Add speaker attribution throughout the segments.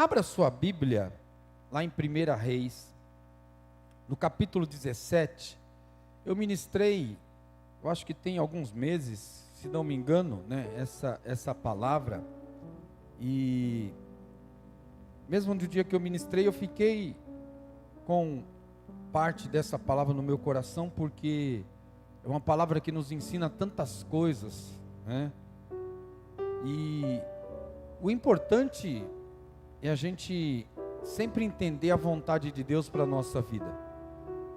Speaker 1: Abra sua Bíblia, lá em 1 Reis, no capítulo 17, eu ministrei, eu acho que tem alguns meses, se não me engano, né, essa palavra, e mesmo no dia que eu ministrei, eu fiquei com parte dessa palavra no meu coração, porque é uma palavra que nos ensina tantas coisas, né, e o importante é a gente sempre entender a vontade de Deus para a nossa vida.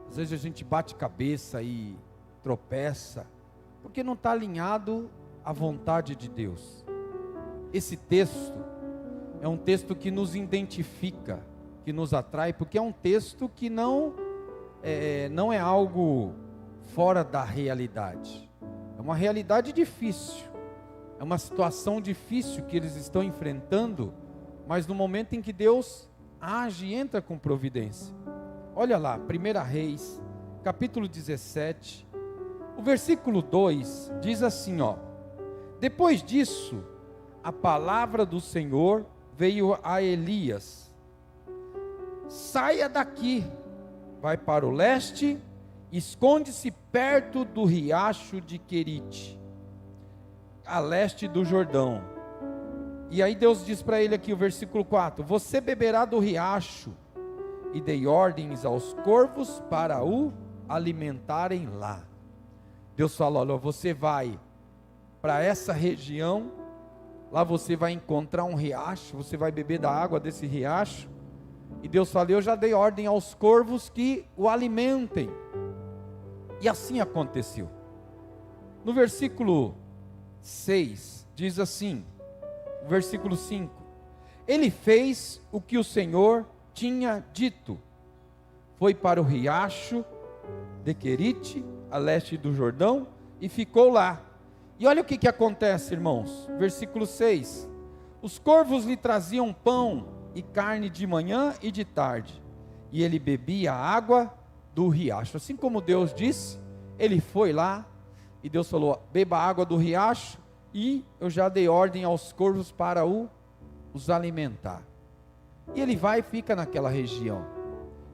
Speaker 1: Às vezes a gente bate cabeça e tropeça, porque não está alinhado à vontade de Deus. Esse texto é um texto que nos identifica, que nos atrai, porque é um texto que não é algo fora da realidade. É uma realidade difícil, é uma situação difícil que eles estão enfrentando, mas no momento em que Deus age e entra com providência. Olha lá, 1 Reis, capítulo 17, o versículo 2 diz assim, ó: depois disso, a palavra do Senhor veio a Elias: saia daqui, vai para o leste, esconde-se perto do riacho de Querite, a leste do Jordão. E aí Deus diz para ele aqui, o versículo 4: você beberá do riacho, e dei ordens aos corvos para o alimentarem lá. Deus fala: olha, você vai para essa região, lá você vai encontrar um riacho, você vai beber da água desse riacho, e Deus fala: eu já dei ordem aos corvos que o alimentem. E assim aconteceu. No versículo 6, diz assim, versículo 5: ele fez o que o Senhor tinha dito, foi para o riacho de Querite, a leste do Jordão, e ficou lá. E olha o que acontece, irmãos, versículo 6: os corvos lhe traziam pão e carne de manhã e de tarde, e ele bebia a água do riacho. Assim como Deus disse, ele foi lá, e Deus falou: beba a água do riacho, e eu já dei ordem aos corvos para os alimentar. E ele vai e fica naquela região.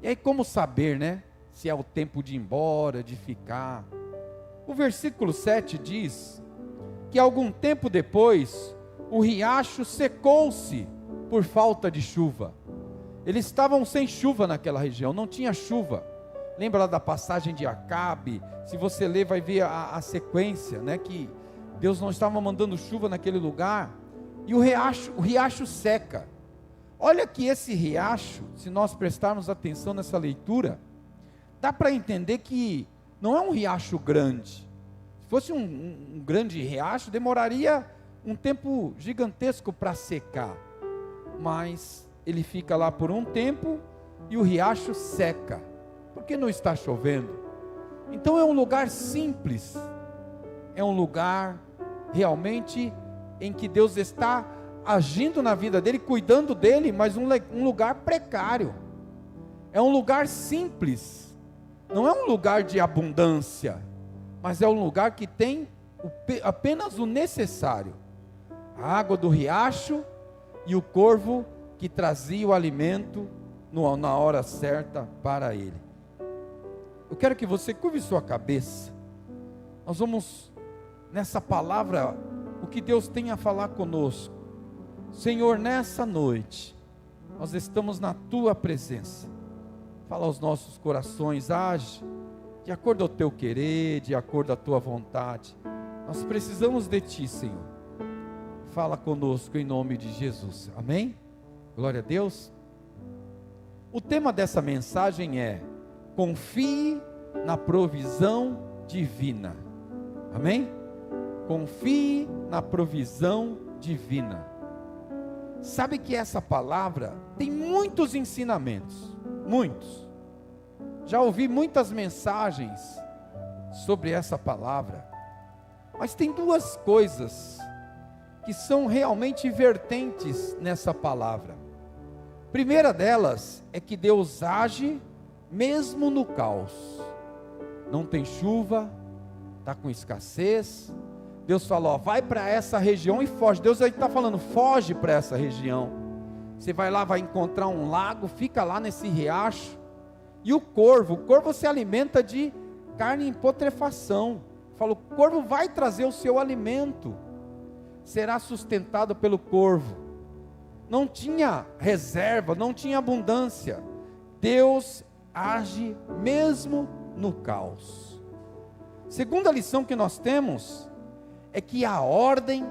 Speaker 1: E aí, como saber, né, se é o tempo de ir embora, de ficar? O versículo 7 diz que algum tempo depois, o riacho secou-se por falta de chuva. Eles estavam sem chuva naquela região, não tinha chuva. Lembra lá da passagem de Acabe? Se você ler, vai ver a sequência, né, que Deus não estava mandando chuva naquele lugar, e o riacho seca. Olha que esse riacho, se nós prestarmos atenção nessa leitura, dá para entender que não é um riacho grande. Se fosse um grande riacho, demoraria um tempo gigantesco para secar, mas ele fica lá por um tempo, e o riacho seca, porque não está chovendo. Então é um lugar simples, é um lugar realmente em que Deus está agindo na vida dele, cuidando dele, mas um lugar precário, é um lugar simples, não é um lugar de abundância, mas é um lugar que tem apenas o necessário, a água do riacho e o corvo que trazia o alimento na hora certa para ele. Eu quero que você curve sua cabeça. Nós vamos nessa palavra, o que Deus tem a falar conosco. Senhor, nessa noite, nós estamos na Tua presença. Fala aos nossos corações, age de acordo ao Teu querer, de acordo à Tua vontade. Nós precisamos de Ti, Senhor. Fala conosco em nome de Jesus, amém? Glória a Deus. O tema dessa mensagem é: confie na provisão divina, amém? Confie na provisão divina. Sabe que essa palavra tem muitos ensinamentos, muitos. Já ouvi muitas mensagens sobre essa palavra, mas tem duas coisas que são realmente vertentes nessa palavra. Primeira delas é que Deus age mesmo no caos. Não tem chuva, está com escassez. Deus falou: ó, vai para essa região e foge. Deus aí está falando: foge para essa região. Você vai lá, vai encontrar um lago, fica lá nesse riacho. E o corvo se alimenta de carne em putrefação. Fala, o corvo vai trazer o seu alimento. Será sustentado pelo corvo. Não tinha reserva, não tinha abundância. Deus age mesmo no caos. Segunda lição que nós temos é que a ordem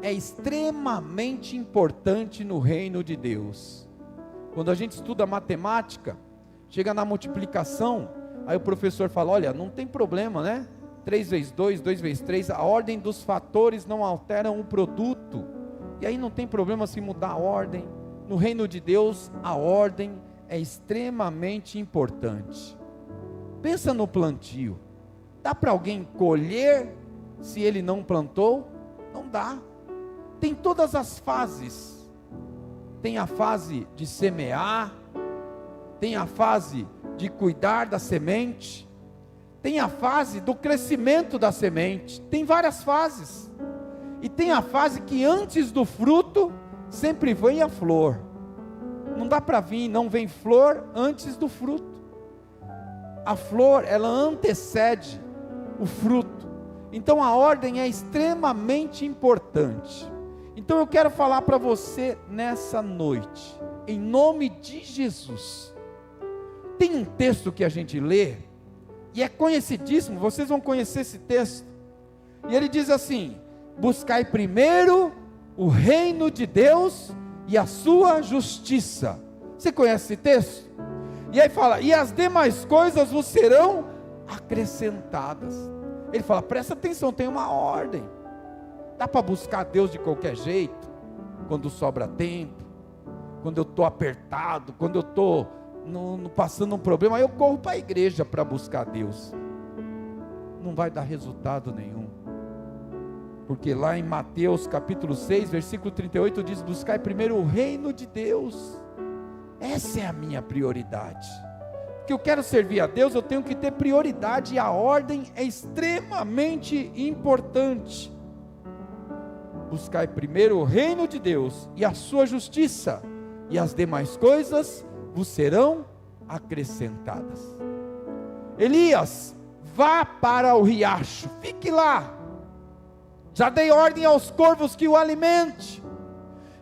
Speaker 1: é extremamente importante no reino de Deus. Quando a gente estuda matemática, chega na multiplicação, aí o professor fala, olha, não tem problema, né? 3 vezes 2, 2 vezes 3, a ordem dos fatores não alteram o produto. E aí não tem problema se mudar a ordem. No reino de Deus, a ordem é extremamente importante. Pensa no plantio. Dá para alguém colher se ele não plantou? Não dá. Tem todas as fases. Tem a fase de semear, tem a fase de cuidar da semente, tem a fase do crescimento da semente, tem várias fases. E tem a fase que antes do fruto, sempre vem a flor. Não dá para vir, não vem flor antes do fruto. A flor, ela antecede o fruto. Então a ordem é extremamente importante. Então eu quero falar para você nessa noite, em nome de Jesus. Tem um texto que a gente lê, e é conhecidíssimo, vocês vão conhecer esse texto. E ele diz assim: buscai primeiro o reino de Deus e a sua justiça. Você conhece esse texto? E aí fala, e as demais coisas vos serão acrescentadas. Ele fala, presta atenção, tem uma ordem. Dá para buscar Deus de qualquer jeito, quando sobra tempo, quando eu estou apertado, quando eu estou passando um problema, aí eu corro para a igreja para buscar Deus. Não vai dar resultado nenhum. Porque lá em Mateus capítulo 6, versículo 38 diz, buscai primeiro o reino de Deus. Essa é a minha prioridade. Que eu quero servir a Deus, eu tenho que ter prioridade, e a ordem é extremamente importante. Buscai primeiro o reino de Deus e a sua justiça, e as demais coisas vos serão acrescentadas. Elias, vá para o riacho, fique lá. Já dei ordem aos corvos que o alimente.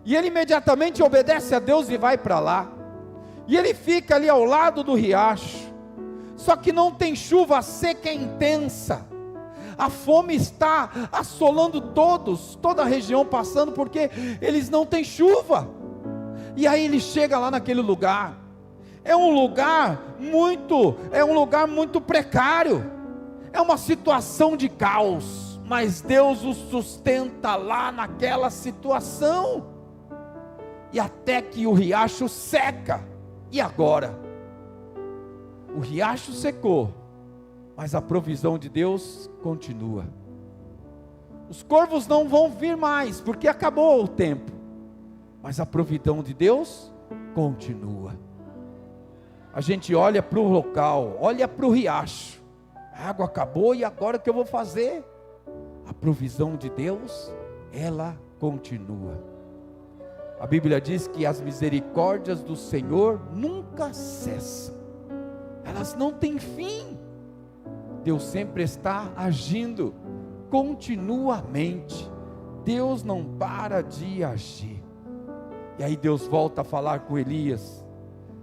Speaker 1: E ele imediatamente obedece a Deus e vai para lá. E ele fica ali ao lado do riacho. Só que não tem chuva, a seca é intensa. A fome está assolando toda a região passando, porque eles não têm chuva. E aí ele chega lá naquele lugar. É um lugar muito precário. É uma situação de caos. Mas Deus o sustenta lá naquela situação. E até que o riacho seca. E agora? O riacho secou, mas a provisão de Deus continua. Os corvos não vão vir mais, porque acabou o tempo. Mas a provisão de Deus continua. A gente olha para o local, olha para o riacho. A água acabou e agora o que eu vou fazer? A provisão de Deus, ela continua. A Bíblia diz que as misericórdias do Senhor nunca cessam. Elas não têm fim. Deus sempre está agindo continuamente. Deus não para de agir. E aí Deus volta a falar com Elias.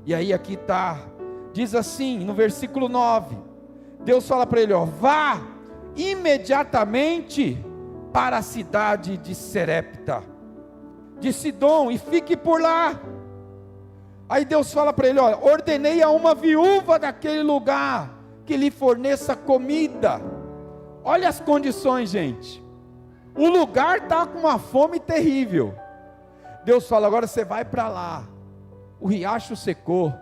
Speaker 1: E aí aqui está, diz assim no versículo 9. Deus fala para ele, vá imediatamente para a cidade de Serepta, de Sidom, e fique por lá. Aí Deus fala para ele, ordenei a uma viúva daquele lugar, que lhe forneça comida. Olha as condições, gente. O lugar está com uma fome terrível. Deus fala, agora você vai para lá. O riacho secou,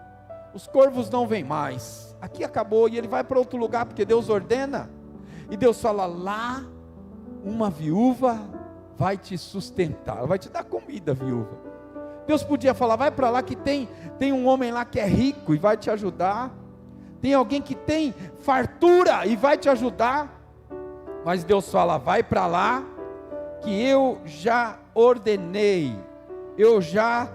Speaker 1: os corvos não vêm mais, aqui acabou. E ele vai para outro lugar, porque Deus ordena. E Deus fala, lá uma viúva vai te sustentar, ela vai te dar comida, viúva. Deus podia falar, vai para lá que tem um homem lá que é rico e vai te ajudar. Tem alguém que tem fartura e vai te ajudar. Mas Deus fala, vai para lá, que eu já ordenei, eu já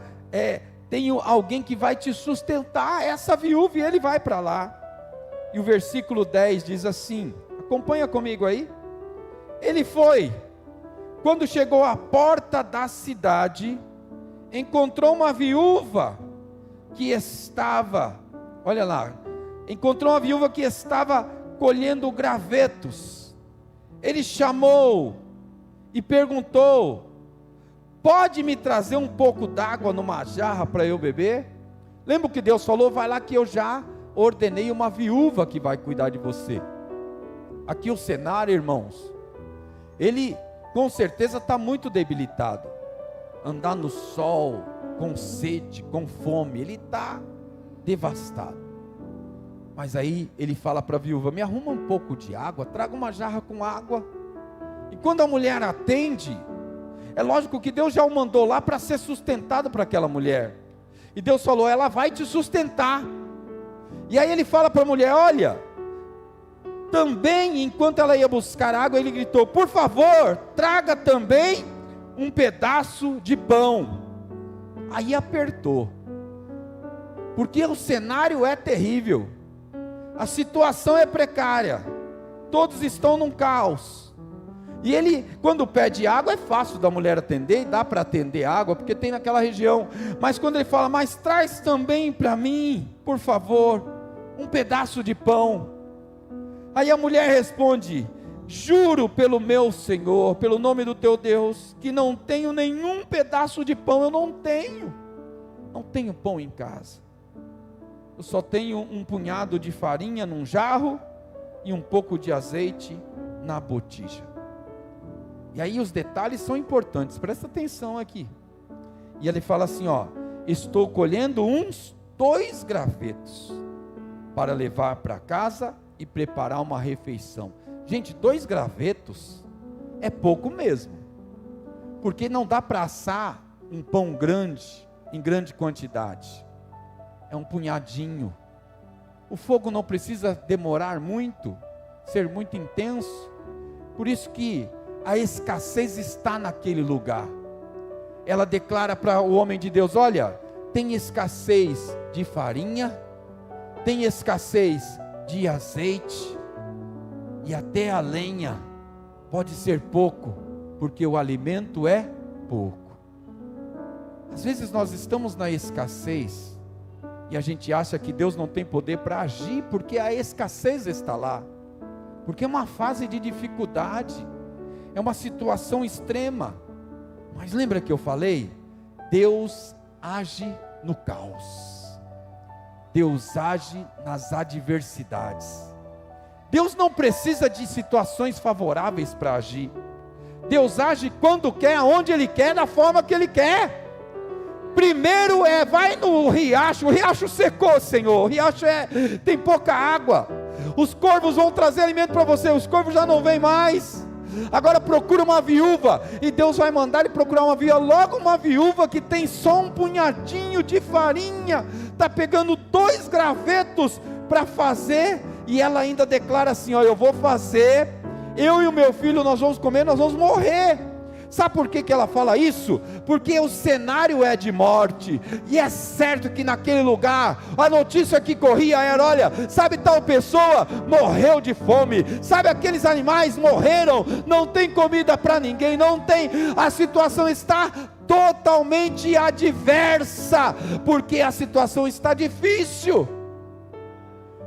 Speaker 1: tem alguém que vai te sustentar, essa viúva, e ele vai para lá. E o versículo 10 diz assim, acompanha comigo aí. Ele foi, quando chegou à porta da cidade, encontrou uma viúva que estava, olha lá, encontrou uma viúva que estava colhendo gravetos. Ele chamou e perguntou: pode me trazer um pouco d'água numa jarra para eu beber? Lembra o que Deus falou? Vai lá que eu já ordenei uma viúva que vai cuidar de você. Aqui o cenário, irmãos, ele com certeza está muito debilitado. Andar no sol, com sede, com fome, ele está devastado. Mas aí ele fala para a viúva: me arruma um pouco de água, traga uma jarra com água. E quando a mulher atende, é lógico que Deus já o mandou lá para ser sustentado para aquela mulher. E Deus falou: ela vai te sustentar. E aí ele fala para a mulher: olha, também enquanto ela ia buscar água, ele gritou: por favor, traga também um pedaço de pão. Aí apertou, porque o cenário é terrível, a situação é precária, todos estão num caos. E ele, quando pede água, é fácil da mulher atender, e dá para atender água, porque tem naquela região. Mas quando ele fala: mas traz também para mim, por favor, um pedaço de pão. Aí a mulher responde: juro pelo meu Senhor, pelo nome do teu Deus, que não tenho nenhum pedaço de pão. Eu não tenho pão em casa. Eu só tenho um punhado de farinha num jarro e um pouco de azeite na botija. E aí os detalhes são importantes, presta atenção aqui. E ele fala assim: ó, estou colhendo uns 2 gravetos para levar para casa e preparar uma refeição. Gente, 2 gravetos é pouco mesmo, porque não dá para assar um pão grande, em grande quantidade. É um punhadinho. O fogo não precisa demorar muito, ser muito intenso. Por isso que a escassez está naquele lugar. Ela declara para o homem de Deus: olha, tem escassez de farinha, tem escassez de azeite, e até a lenha pode ser pouco, porque o alimento é pouco. Às vezes nós estamos na escassez e a gente acha que Deus não tem poder para agir, porque a escassez está lá, porque é uma fase de dificuldade, é uma situação extrema. Mas lembra que eu falei? Deus age no caos, Deus age nas adversidades. Deus não precisa de situações favoráveis para agir. Deus age quando quer, aonde Ele quer, da forma que Ele quer. Primeiro vai no riacho. O riacho secou, Senhor. O riacho tem pouca água. Os corvos vão trazer alimento para você. Os corvos já não vêm mais. Agora procura uma viúva. E Deus vai mandar ele procurar uma viúva. Logo uma viúva que tem só um punhadinho de farinha. Está pegando 2 gravetos para fazer. E ela ainda declara assim: ó, eu vou fazer. Eu e o meu filho nós vamos comer, nós vamos morrer. Sabe por que ela fala isso? Porque o cenário é de morte, e é certo que naquele lugar, a notícia que corria era: olha, sabe tal pessoa morreu de fome, sabe aqueles animais morreram, não tem comida para ninguém, não tem, a situação está totalmente adversa, porque a situação está difícil.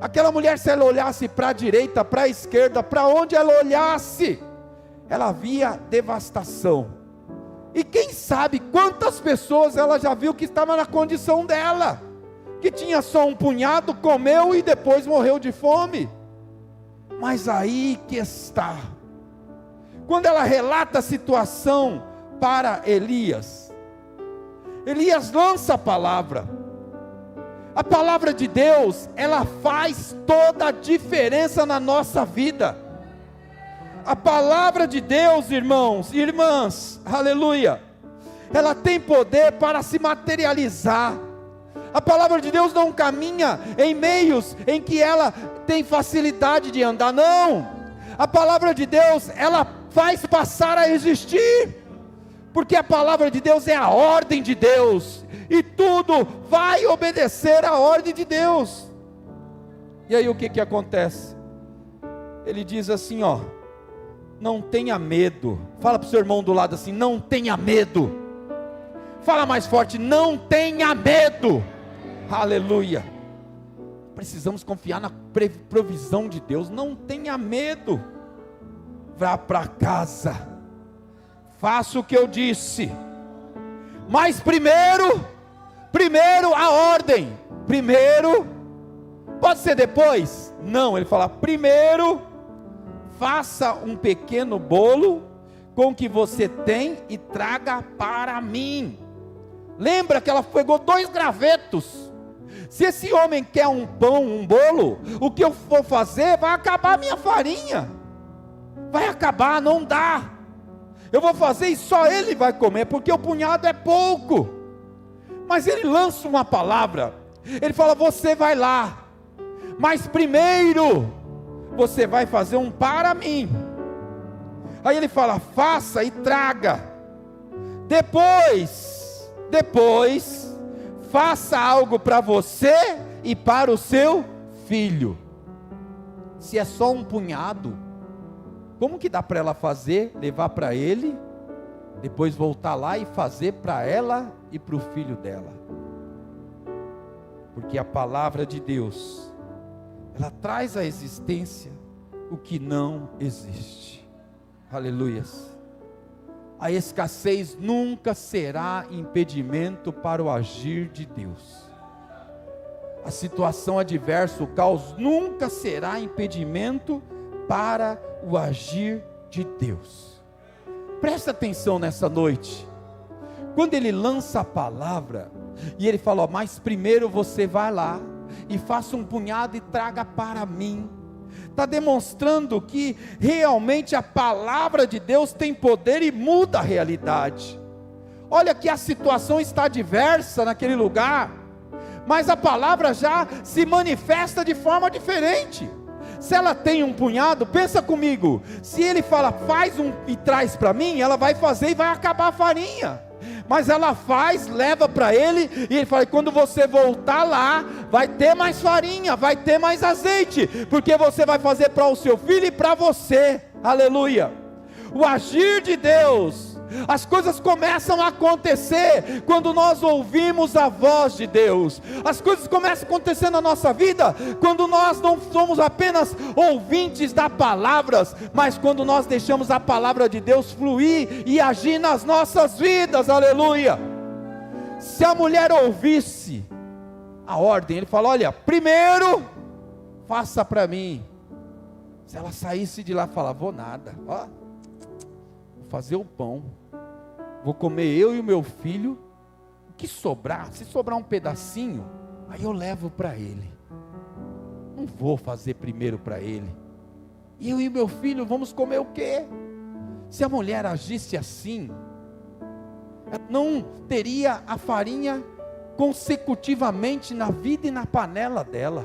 Speaker 1: Aquela mulher, se ela olhasse para a direita, para a esquerda, para onde ela olhasse, ela via devastação. E quem sabe quantas pessoas ela já viu que estava na condição dela, que tinha só um punhado, comeu e depois morreu de fome. Mas aí que está, quando ela relata a situação para Elias, Elias lança a palavra. A palavra de Deus, ela faz toda a diferença na nossa vida. A palavra de Deus, irmãos e irmãs, aleluia, ela tem poder para se materializar. A palavra de Deus não caminha em meios em que ela tem facilidade de andar, não. A palavra de Deus, ela faz passar a existir. porque a palavra de Deus é a ordem de Deus, e tudo vai obedecer à ordem de Deus. E aí o que acontece? Ele diz assim, ó: não tenha medo. Fala para o seu irmão do lado assim: não tenha medo. Fala mais forte: não tenha medo. Aleluia. Precisamos confiar na provisão de Deus. Não tenha medo. Vá para casa, faça o que eu disse, mas primeiro a ordem. Primeiro, pode ser depois? Não, ele fala: primeiro faça um pequeno bolo com o que você tem e traga para mim. Lembra que ela pegou 2 gravetos. Se esse homem quer um pão, um bolo, o que eu for fazer vai acabar a minha farinha, vai acabar, não dá. Eu vou fazer e só ele vai comer, porque o punhado é pouco. Mas ele lança uma palavra, ele fala: você vai lá, mas primeiro você vai fazer um para mim. Aí ele fala: faça e traga. Depois faça algo para você e para o seu filho. Se é só um punhado, como que dá para ela fazer, levar para ele, depois voltar lá e fazer para ela e para o filho dela? Porque a palavra de Deus, ela traz à existência o que não existe. Aleluias. A escassez nunca será impedimento para o agir de Deus. A situação adversa, o caos, nunca será impedimento para o agir de Deus. Presta atenção nessa noite. Quando ele lança a palavra, e ele fala: mas primeiro você vai lá e faça um punhado e traga para mim. Está demonstrando que realmente a palavra de Deus tem poder e muda a realidade. Olha que a situação está adversa naquele lugar, mas a palavra já se manifesta de forma diferente. Se ela tem um punhado, pensa comigo, se ele fala: faz um e traz para mim, ela vai fazer e vai acabar a farinha. Mas ela faz, leva para ele, e ele fala: e quando você voltar lá, vai ter mais farinha, vai ter mais azeite, porque você vai fazer para o seu filho e para você. Aleluia. O agir de Deus, as coisas começam a acontecer quando nós ouvimos a voz de Deus. As coisas começam a acontecer na nossa vida quando nós não somos apenas ouvintes da palavra, mas quando nós deixamos a palavra de Deus fluir e agir nas nossas vidas. Aleluia. Se a mulher ouvisse a ordem, ele fala: olha, primeiro faça para mim. Se ela saísse de lá e falar: vou nada, ó, vou fazer o pão, vou comer eu e o meu filho, o que sobrar, se sobrar um pedacinho, aí eu levo para ele. Não vou fazer primeiro para ele. Eu e meu filho vamos comer o quê? Se a mulher agisse assim, ela não teria a farinha consecutivamente na vida e na panela dela.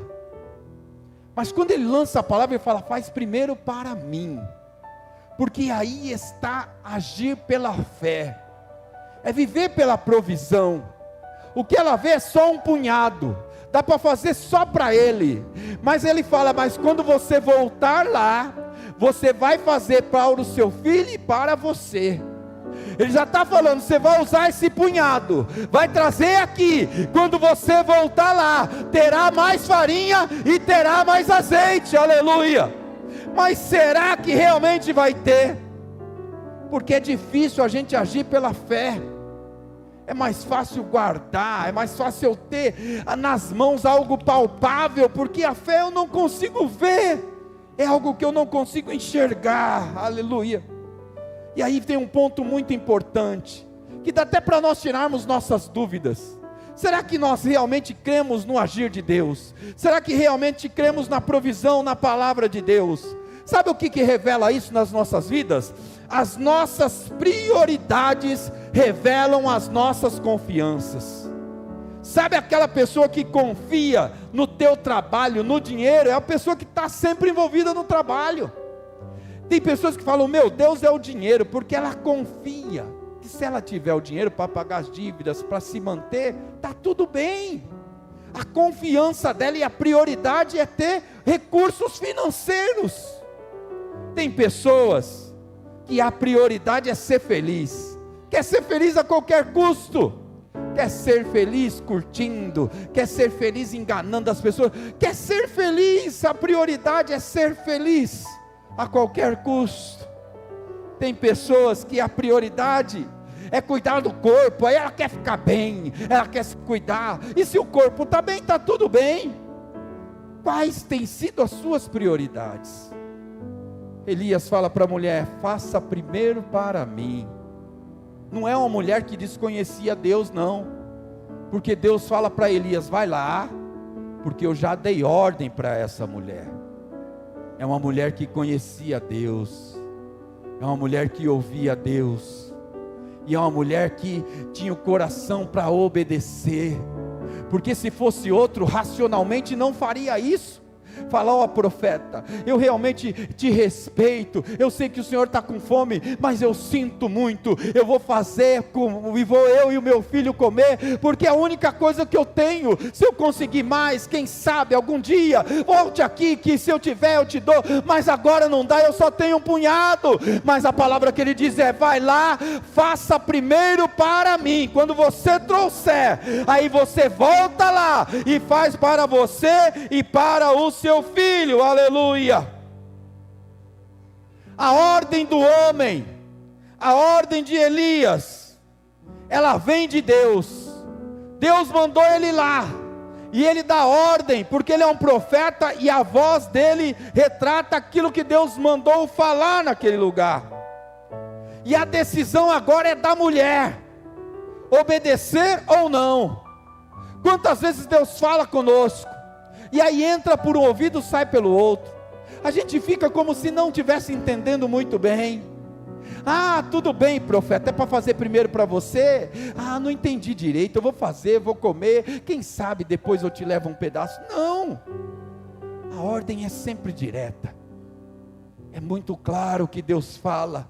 Speaker 1: Mas quando ele lança a palavra, ele fala: faz primeiro para mim. Porque aí está agir pela fé, é viver pela provisão. O que ela vê é só um punhado, dá para fazer só para ele. Mas ele fala: mas quando você voltar lá, você vai fazer para o seu filho e para você. Ele já está falando: você vai usar esse punhado, vai trazer aqui. Quando você voltar lá, terá mais farinha e terá mais azeite. Aleluia. Mas será que realmente vai ter? Porque é difícil a gente agir pela fé. É mais fácil guardar, é mais fácil eu ter nas mãos algo palpável, porque a fé eu não consigo ver, é algo que eu não consigo enxergar. Aleluia. E aí tem um ponto muito importante, que dá até para nós tirarmos nossas dúvidas. Será que nós realmente cremos no agir de Deus? Será que realmente cremos na provisão, na palavra de Deus? Sabe o que revela isso nas nossas vidas? As nossas prioridades revelam as nossas confianças. Sabe aquela pessoa que confia no teu trabalho, no dinheiro? É a pessoa que está sempre envolvida no trabalho. Tem pessoas que falam: meu Deus é o dinheiro, porque ela confia que se ela tiver o dinheiro para pagar as dívidas, para se manter, está tudo bem. A confiança dela e a prioridade é ter recursos financeiros. Tem pessoas que a prioridade é ser feliz, quer ser feliz a qualquer custo, quer ser feliz curtindo, quer ser feliz enganando as pessoas, quer ser feliz, a prioridade é ser feliz a qualquer custo. Tem pessoas que a prioridade é cuidar do corpo, aí ela quer ficar bem, ela quer se cuidar, e se o corpo está bem, está tudo bem. Quais têm sido as suas prioridades? Elias fala para a mulher: faça primeiro para mim. Não é uma mulher que desconhecia Deus, não, porque Deus fala para Elias: vai lá, porque eu já dei ordem para essa mulher. É uma mulher que conhecia Deus, é uma mulher que ouvia Deus, e é uma mulher que tinha o coração para obedecer, porque se fosse outro, racionalmente não faria isso. Fala: ó profeta, eu realmente te respeito, eu sei que o senhor está com fome, mas eu sinto muito, eu vou fazer, e vou eu e o meu filho comer, porque é a única coisa que eu tenho. Se eu conseguir mais, quem sabe algum dia, volte aqui, que se eu tiver eu te dou, mas agora não dá, eu só tenho um punhado. Mas a palavra que ele diz é: vai lá, faça primeiro para mim. Quando você trouxer, aí você volta lá e faz para você e para o seu filho. Aleluia. A ordem do homem, a ordem de Elias, ela vem de Deus. Deus mandou ele lá, e ele dá ordem, porque ele é um profeta, e a voz dele retrata aquilo que Deus mandou falar naquele lugar. E a decisão agora é da mulher, obedecer ou não. Quantas vezes Deus fala conosco, e aí entra por um ouvido, sai pelo outro. A gente fica como se não estivesse entendendo muito bem. Ah, tudo bem, profeta, é para fazer primeiro para você? Ah, não entendi direito, eu vou fazer, vou comer, quem sabe depois eu te levo um pedaço. Não, a ordem é sempre direta. É muito claro o que Deus fala,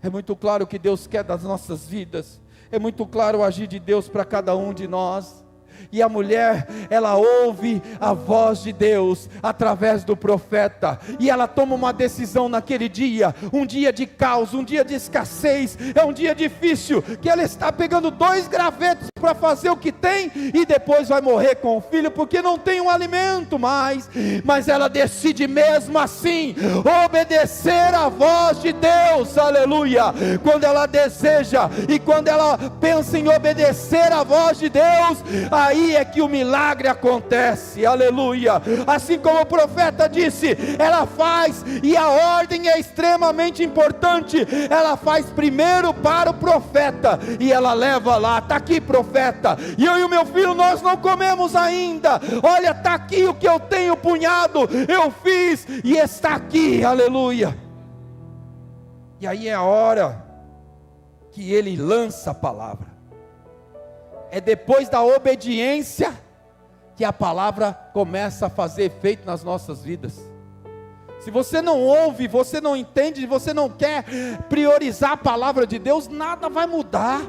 Speaker 1: é muito claro o que Deus quer das nossas vidas, é muito claro o agir de Deus para cada um de nós. E a mulher, ela ouve a voz de Deus através do profeta, e ela toma uma decisão naquele dia, um dia de caos, um dia de escassez, é um dia difícil, que ela está pegando 2 gravetos para fazer o que tem, e depois vai morrer com o filho, porque não tem um alimento mais, mas ela decide mesmo assim, obedecer a voz de Deus. Aleluia. Quando ela deseja, e quando ela pensa em obedecer a voz de Deus, aí é que o milagre acontece. Aleluia. Assim como o profeta disse, ela faz, e a ordem é extremamente importante. Ela faz primeiro para o profeta, e ela leva lá: está aqui, profeta, e eu e o meu filho nós não comemos ainda, olha, está aqui o que eu tenho, punhado, eu fiz e está aqui. Aleluia. E aí é a hora que ele lança a palavra. É depois da obediência que a palavra começa a fazer efeito nas nossas vidas. Se você não ouve, você não entende, você não quer priorizar a palavra de Deus, nada vai mudar.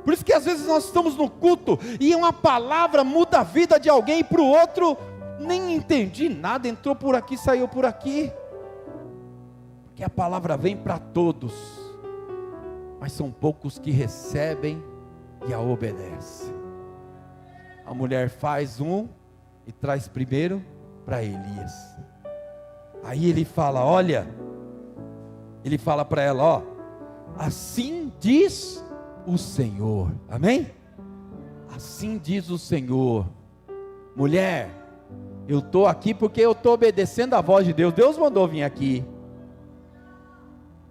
Speaker 1: Por isso que às vezes nós estamos no culto, e uma palavra muda a vida de alguém, e para o outro, nem entendi nada, entrou por aqui, saiu por aqui. Porque a palavra vem para todos, mas são poucos que recebem e a obedece. A mulher faz e traz primeiro para Elias. Aí ele fala: olha, ele fala para ela: ó, assim diz o Senhor. Amém? Assim diz o Senhor. Mulher, eu estou aqui porque eu estou obedecendo a voz de Deus. Deus mandou vir aqui,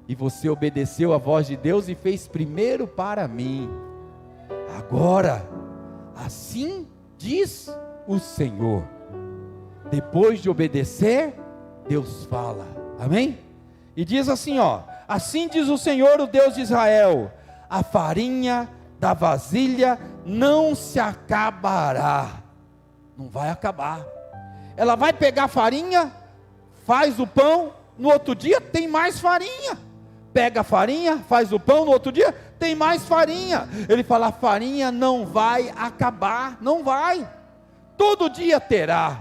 Speaker 1: e você obedeceu a voz de Deus e fez primeiro para mim. Agora, assim diz o Senhor. Depois de obedecer, Deus fala. Amém? E diz assim, ó: assim diz o Senhor, o Deus de Israel: a farinha da vasilha não se acabará. Não vai acabar. Ela vai pegar farinha, faz o pão, no outro dia tem mais farinha. Pega a farinha, faz o pão, no outro dia tem mais farinha. Ele fala: a farinha não vai acabar, não vai, todo dia terá.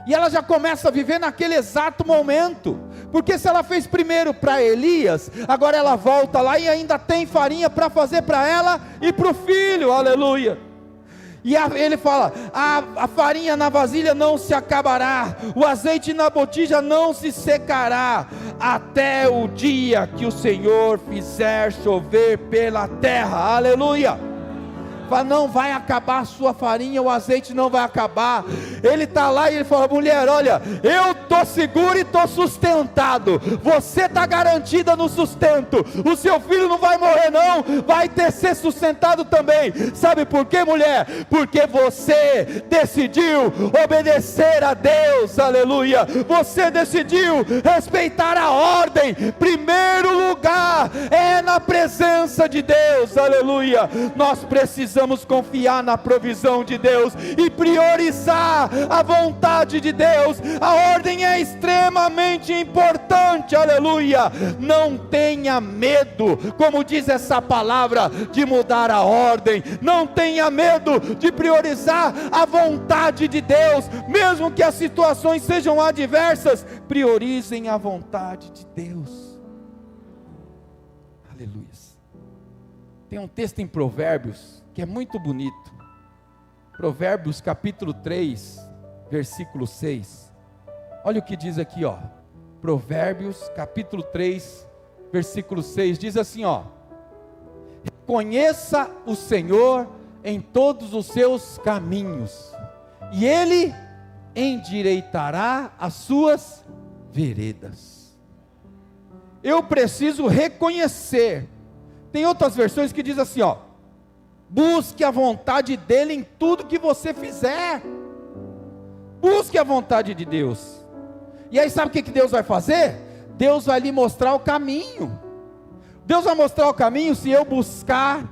Speaker 1: E ela já começa a viver naquele exato momento, porque se ela fez primeiro para Elias, agora ela volta lá e ainda tem farinha para fazer para ela e para o filho, aleluia. E ele fala: a farinha na vasilha não se acabará, o azeite na botija não se secará, até o dia que o Senhor fizer chover pela terra, aleluia. Fala: não vai acabar a sua farinha, o azeite não vai acabar. Ele está lá e ele fala: mulher, olha, eu estou seguro e estou sustentado, você está garantida no sustento, o seu filho não vai morrer não, vai ser sustentado também. Sabe por quê, mulher? Porque você decidiu obedecer a Deus, aleluia. Você decidiu respeitar a ordem. Primeiro lugar é na presença de Deus, aleluia. Nós precisamos confiar na provisão de Deus e priorizar a vontade de Deus. A ordem é extremamente importante, aleluia. Não tenha medo, como diz essa palavra, de mudar a ordem. Não tenha medo de priorizar a vontade de Deus, mesmo que as situações sejam adversas. Priorizem a vontade de Deus, aleluia. Tem um texto em Provérbios que é muito bonito, Provérbios capítulo 3, versículo 6, olha o que diz aqui, ó. Provérbios capítulo 3, versículo 6, diz assim, ó: reconheça o Senhor em todos os seus caminhos, e Ele endireitará as suas veredas. Eu preciso reconhecer. Tem outras versões que diz assim, ó: busque a vontade dEle em tudo que você fizer. Busque a vontade de Deus. E aí sabe o que Deus vai fazer? Deus vai lhe mostrar o caminho. Deus vai mostrar o caminho se eu buscar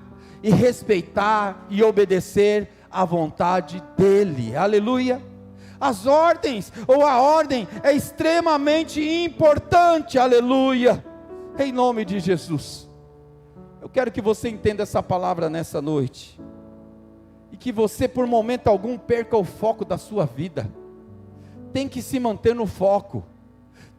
Speaker 1: e respeitar e obedecer a vontade dEle, aleluia. As ordens, ou a ordem é extremamente importante, aleluia, em nome de Jesus. Eu quero que você entenda essa palavra nessa noite, e que você por momento algum perca o foco da sua vida. Tem que se manter no foco,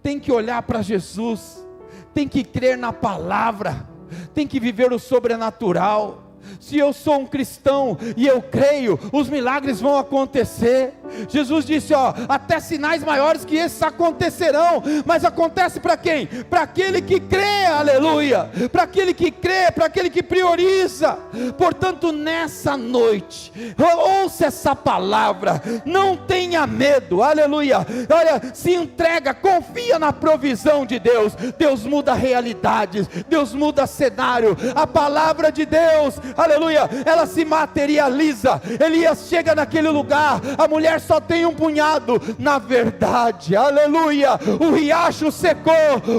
Speaker 1: tem que olhar para Jesus, tem que crer na palavra, tem que viver o sobrenatural. Se eu sou um cristão e eu creio, os milagres vão acontecer. Jesus disse, ó, até sinais maiores que esses acontecerão. Mas acontece para quem? Para aquele que crê, aleluia. Para aquele que crê, para aquele que prioriza. Portanto, nessa noite, ouça essa palavra, não tenha medo, aleluia. Olha, se entrega, confia na provisão de Deus. Deus muda realidades, Deus muda cenário. A palavra de Deus, aleluia, ela se materializa. Elias chega naquele lugar, a mulher só tem um punhado. Na verdade, aleluia, o riacho secou,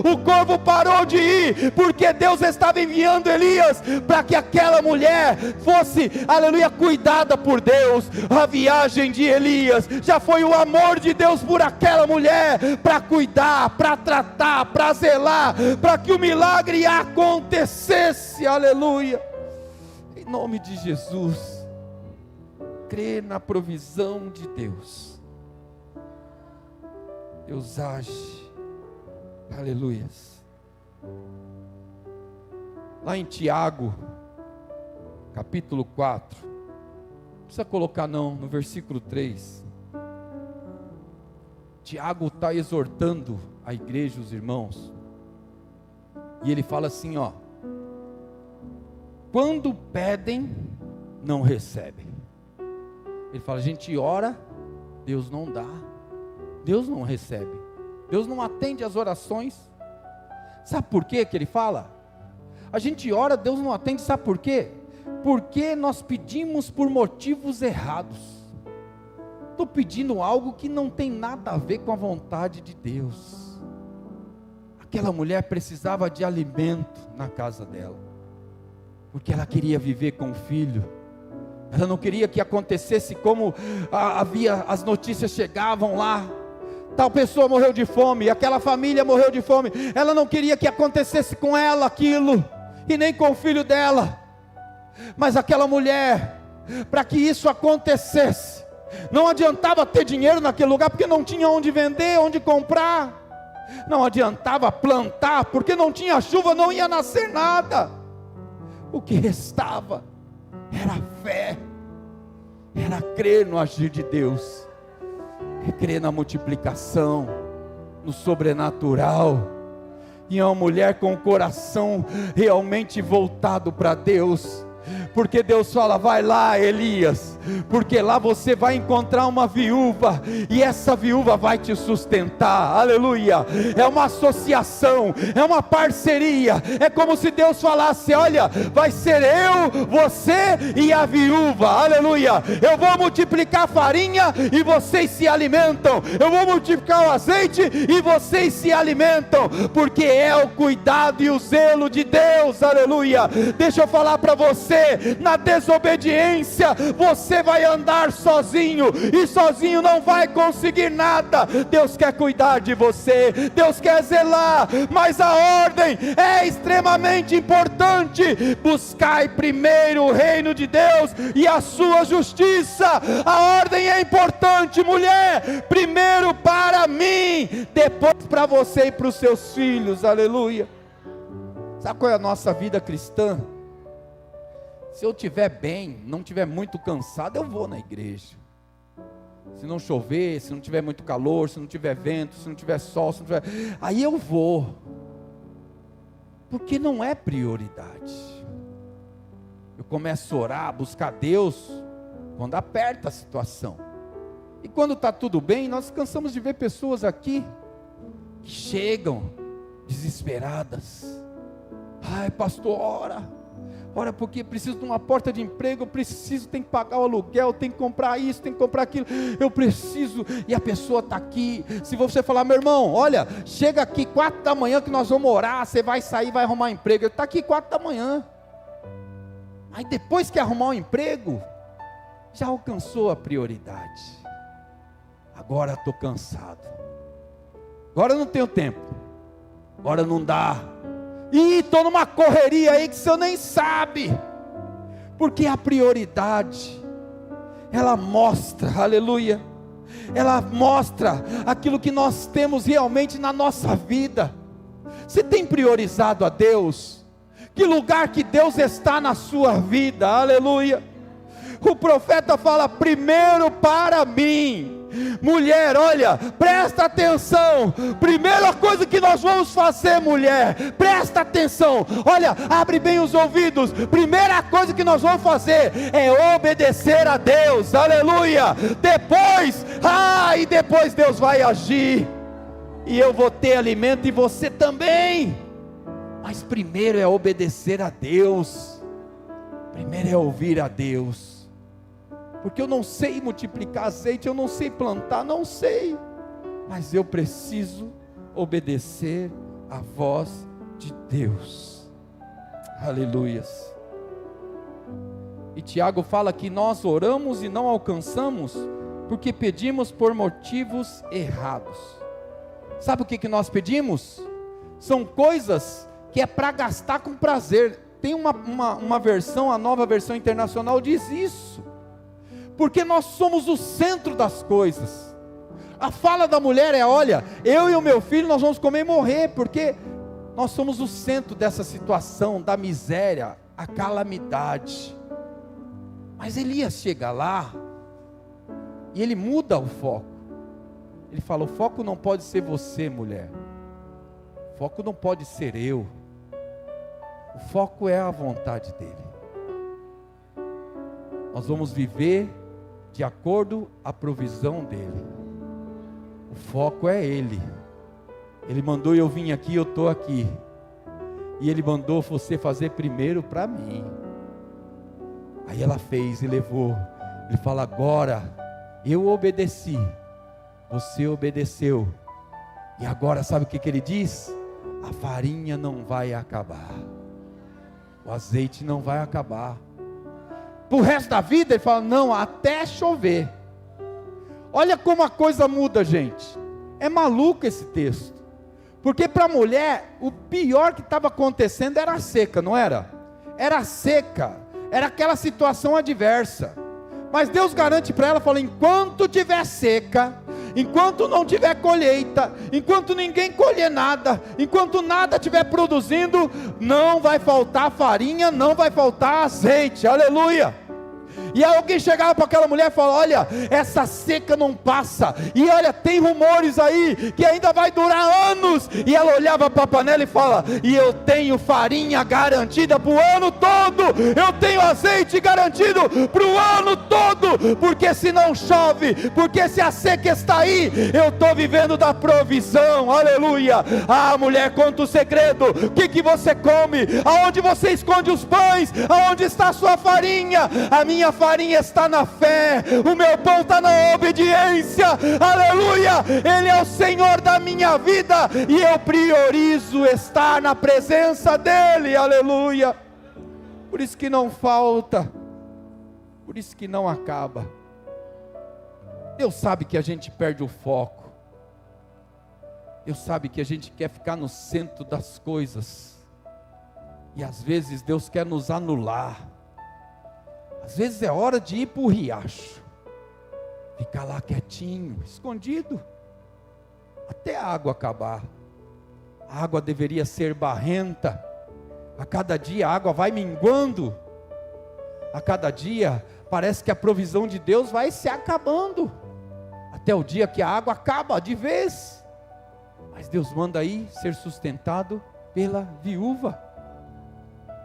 Speaker 1: o corvo parou de ir, porque Deus estava enviando Elias para que aquela mulher fosse, aleluia, cuidada por Deus. A viagem de Elias já foi o amor de Deus por aquela mulher, para cuidar, para tratar, para zelar, para que o milagre acontecesse, aleluia. Em nome de Jesus, crê na provisão de Deus. Deus age, aleluia. Lá em Tiago, capítulo 4, não precisa colocar não, no versículo 3, Tiago está exortando a igreja, os irmãos, e ele fala assim, ó: quando pedem, não recebem. Ele fala, a gente ora, Deus não dá, Deus não recebe, Deus não atende as orações. Sabe por quê que ele fala? A gente ora, Deus não atende, sabe por quê? Porque nós pedimos por motivos errados. Estou pedindo algo que não tem nada a ver com a vontade de Deus. Aquela mulher precisava de alimento na casa dela, porque ela queria viver com o filho. Ela não queria que acontecesse como as notícias chegavam lá, tal pessoa morreu de fome, aquela família morreu de fome. Ela não queria que acontecesse com ela aquilo. e nem com o filho dela. Mas aquela mulher, para que isso acontecesse, não adiantava ter dinheiro naquele lugar, porque não tinha onde vender, onde comprar. Não adiantava plantar, porque não tinha chuva, não ia nascer nada. O que restava era fé, era crer no agir de Deus, crer na multiplicação, no sobrenatural. E é uma mulher com o coração realmente voltado para Deus, porque Deus fala: vai lá, Elias, porque lá você vai encontrar uma viúva, e essa viúva vai te sustentar. Aleluia. É uma associação, é uma parceria. É como se Deus falasse: olha, vai ser eu, você e a viúva. Aleluia. Eu vou multiplicar a farinha e vocês se alimentam, eu vou multiplicar o azeite e vocês se alimentam, porque é o cuidado e o zelo de Deus. Aleluia. Deixa eu falar para você, na desobediência você vai andar sozinho, e sozinho não vai conseguir nada. Deus quer cuidar de você, Deus quer zelar, mas a ordem é extremamente importante. Buscai primeiro o reino de Deus e a sua justiça. A ordem é importante, mulher, primeiro para mim, depois para você e para os seus filhos. Aleluia. Sabe qual é a nossa vida cristã? Se eu estiver bem, não estiver muito cansado, eu vou na igreja. Se não chover, se não tiver muito calor, se não tiver vento, se não tiver sol, se não tiver... aí eu vou. Porque não é prioridade. Eu começo a orar, a buscar Deus, quando aperta a situação. E quando está tudo bem, nós cansamos de ver pessoas aqui, que chegam desesperadas. Ai, pastor, ora, porque preciso de uma porta de emprego, eu preciso, tem que pagar o aluguel, tem que comprar isso, tem que comprar aquilo, eu preciso, e a pessoa está aqui. Se você falar: meu irmão, olha, chega aqui 4 da manhã que nós vamos orar, você vai sair, vai arrumar emprego. Ele está aqui 4 da manhã, aí depois que arrumar um emprego, já alcançou a prioridade. Agora estou cansado, agora eu não tenho tempo, agora não dá. E estou numa correria aí que você nem sabe, porque a prioridade, ela mostra, aleluia, ela mostra aquilo que nós temos realmente na nossa vida. Você tem priorizado a Deus? Que lugar que Deus está na sua vida? Aleluia. O profeta fala: primeiro para mim. Mulher, olha, presta atenção. Primeira coisa que nós vamos fazer, mulher, presta atenção. Olha, abre bem os ouvidos. Primeira coisa que nós vamos fazer é obedecer a Deus. Aleluia. Depois, e depois Deus vai agir, e eu vou ter alimento, e você também. Mas primeiro é obedecer a Deus. Primeiro é ouvir a Deus. Porque eu não sei multiplicar azeite, eu não sei plantar, não sei, mas eu preciso obedecer a voz de Deus. Aleluias. E Tiago fala que nós oramos e não alcançamos, porque pedimos por motivos errados. Sabe o que nós pedimos? São coisas que é para gastar com prazer. Tem uma versão, a Nova Versão Internacional diz isso. Porque nós somos o centro das coisas. A fala da mulher é: olha, eu e o meu filho nós vamos comer e morrer, porque nós somos o centro dessa situação, da miséria, a calamidade. Mas Elias chega lá, e ele muda o foco. Ele fala: o foco não pode ser você, mulher, o foco não pode ser eu, o foco é a vontade dele. Nós vamos viver de acordo à provisão dele. O foco é ele. Ele mandou eu vim aqui, eu estou aqui. E ele mandou você fazer primeiro para mim. Aí ela fez e levou. Ele fala: agora eu obedeci, você obedeceu, e agora sabe o que ele diz? A farinha não vai acabar, o azeite não vai acabar. Para o resto da vida ele fala: não, até chover. Olha como a coisa muda, gente. É maluco esse texto, Porque para a mulher, o pior que estava acontecendo era a seca, não era? Era a seca, era aquela situação adversa. Mas Deus garante para ela, fala, enquanto tiver seca, enquanto não tiver colheita, enquanto ninguém colher nada, enquanto nada estiver produzindo, não vai faltar farinha, não vai faltar azeite, aleluia. E aí alguém chegava para aquela mulher e falava, olha, essa seca não passa, e olha, tem rumores aí, que ainda vai durar anos, e ela olhava para a panela e fala, e eu tenho farinha garantida para o ano todo, eu tenho azeite garantido para o ano todo, porque se não chove, porque se a seca está aí, eu estou vivendo da provisão, aleluia. Ah, mulher, conta o segredo, o que você come, aonde você esconde os pães, aonde está a sua farinha? A minha farinha está na fé, o meu pão está na obediência, aleluia. Ele é o Senhor da minha vida, e eu priorizo estar na presença dEle, aleluia. Por isso que não falta, por isso que não acaba. Deus sabe que a gente perde o foco, Deus sabe que a gente quer ficar no centro das coisas, e às vezes Deus quer nos anular. Às vezes é hora de ir para o riacho, ficar lá quietinho, escondido, até a água acabar. A água deveria ser barrenta, a cada dia a água vai minguando, a cada dia parece que a provisão de Deus vai se acabando, até o dia que a água acaba de vez. Mas Deus manda aí ser sustentado pela viúva,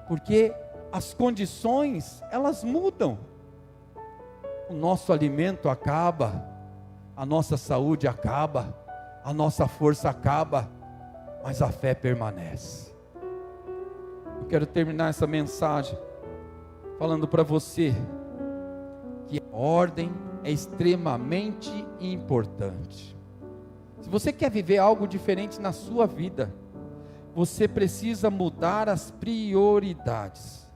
Speaker 1: porque as condições, elas mudam, o nosso alimento acaba, a nossa saúde acaba, a nossa força acaba, mas a fé permanece. Eu quero terminar essa mensagem falando para você que a ordem é extremamente importante. Se você quer viver algo diferente na sua vida, você precisa mudar as prioridades.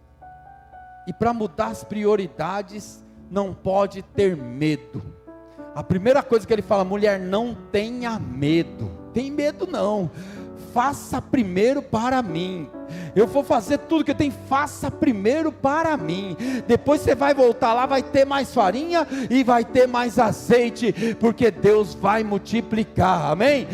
Speaker 1: E para mudar as prioridades, não pode ter medo. A primeira coisa que ele fala, mulher, não tenha medo. Tem medo não. Faça primeiro para mim. Eu vou fazer tudo que eu tenho, faça primeiro para mim. Depois você vai voltar lá, vai ter mais farinha e vai ter mais azeite, porque Deus vai multiplicar, amém?